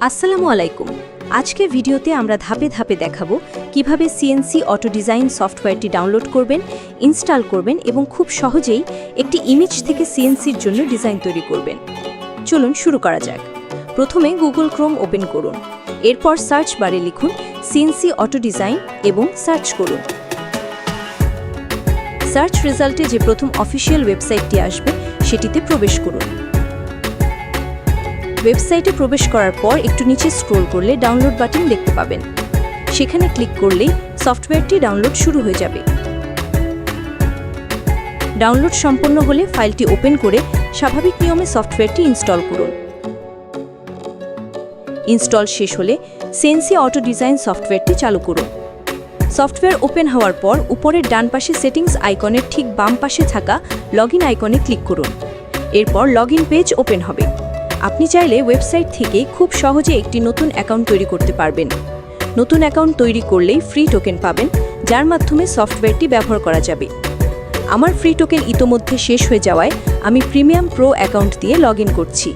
আসসালামু আলাইকুম। আজকের ভিডিওতে আমরা ধাপে ধাপে দেখাবো কিভাবে সিএনসি অটো ডিজাইন সফটওয়্যারটি ডাউনলোড করবেন, ইনস্টল করবেন এবং খুব সহজেই একটি ইমেজ থেকে সিএনসির জন্য ডিজাইন তৈরি করবেন। চলুন শুরু করা যাক। প্রথমে গুগল ক্রোম ওপেন করুন। এরপর সার্চ বারে লিখুন সিএনসি অটো ডিজাইন এবং সার্চ করুন। সার্চ রেজাল্টে যে প্রথম অফিসিয়াল ওয়েবসাইটটি আসবে সেটিতে প্রবেশ করুন। ওয়েবসাইটে প্রবেশ করার পর একটু নিচে স্ক্রল করলে ডাউনলোড বাটন দেখতে পাবেন। সেখানে ক্লিক করলেই সফটওয়্যারটি ডাউনলোড শুরু হয়ে যাবে। ডাউনলোড সম্পন্ন হলে ফাইলটি ওপেন করে স্বাভাবিক নিয়মে সফটওয়্যারটি ইনস্টল করুন। ইনস্টল শেষ হলে সিএনসি অটো ডিজাইন সফটওয়্যারটি চালু করুন। সফটওয়্যার ওপেন হওয়ার পর উপরের ডান পাশে সেটিংস আইকনের ঠিক বাম পাশে থাকা লগইন আইকনে ক্লিক করুন। এরপর লগইন পেজ ওপেন হবে। আপনি চাইলে ওয়েবসাইট থেকে খুব সহজে একটি নতুন অ্যাকাউন্ট তৈরি করতে পারবেন। নতুন অ্যাকাউন্ট তৈরি করলেই ফ্রি টোকেন পাবেন, যার মাধ্যমে সফটওয়্যারটি ব্যবহার করা যাবে। আমার ফ্রি টোকেন ইতোমধ্যে শেষ হয়ে যাওয়ায় আমি প্রিমিয়াম প্রো অ্যাকাউন্ট দিয়ে লগইন করছি।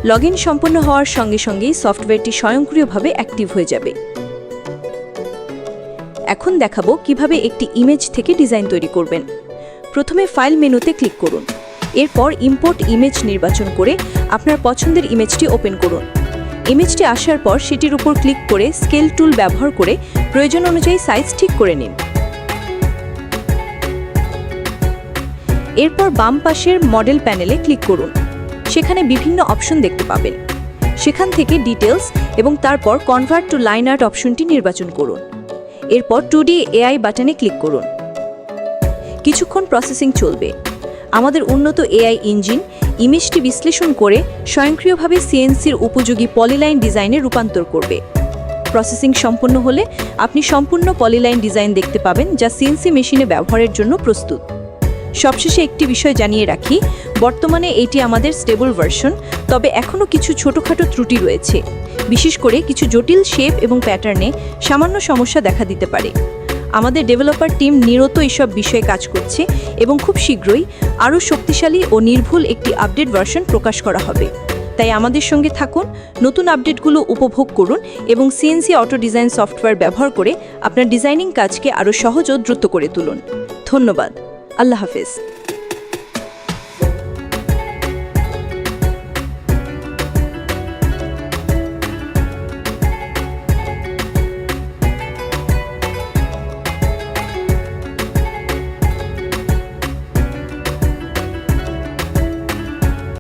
লগইন সম্পন্ন হওয়ার সঙ্গে সঙ্গেই সফটওয়্যারটি স্বয়ংক্রিয়ভাবে অ্যাক্টিভ হয়ে যাবে। এখন দেখাবো কিভাবে একটি ইমেজ থেকে ডিজাইন তৈরি করবেন। প্রথমে ফাইল মেনুতে ক্লিক করুন। এরপর ইম্পোর্ট ইমেজ নির্বাচন করে আপনার পছন্দের ইমেজটি ওপেন করুন। ইমেজটি আসার পর সেটির উপর ক্লিক করে স্কেল টুল ব্যবহার করে প্রয়োজন অনুযায়ী সাইজ ঠিক করে নিন। এরপর বাম পাশের মডেল প্যানেলে ক্লিক করুন। সেখানে বিভিন্ন অপশন দেখতে পাবেন। সেখান থেকে ডিটেলস এবং তারপর কনভার্ট টু লাইন আর্ট অপশনটি নির্বাচন করুন। এরপর 2D AI বাটনে ক্লিক করুন। কিছুক্ষণ প্রসেসিং চলবে। আমাদের উন্নত এআই ইঞ্জিন ইমেজটি বিশ্লেষণ করে স্বয়ংক্রিয়ভাবে সিএনসির উপযোগী পলিলাইন ডিজাইনে রূপান্তর করবে। প্রসেসিং সম্পন্ন হলে আপনি সম্পূর্ণ পলিলাইন ডিজাইন দেখতে পাবেন, যা সিএনসি মেশিনে ব্যবহারের জন্য প্রস্তুত। সবশেষে একটি বিষয় জানিয়ে রাখি, বর্তমানে এটি আমাদের স্টেবল ভার্সন, তবে এখনও কিছু ছোটোখাটো ত্রুটি রয়েছে। বিশেষ করে কিছু জটিল শেপ এবং প্যাটার্নে সামান্য সমস্যা দেখা দিতে পারে। আমাদের ডেভেলপার টিম নিরত এসব বিষয়ে কাজ করছে এবং খুব শীঘ্রই আরও শক্তিশালী ও নির্ভুল একটি আপডেট ভার্সন প্রকাশ করা হবে। তাই আমাদের সঙ্গে থাকুন, নতুন আপডেটগুলো উপভোগ করুন এবং সিএনসি অটো ডিজাইন সফটওয়্যার ব্যবহার করে আপনার ডিজাইনিং কাজকে আরও সহজ ও দ্রুত করে তুলুন। ধন্যবাদ। আল্লাহ হাফেজ।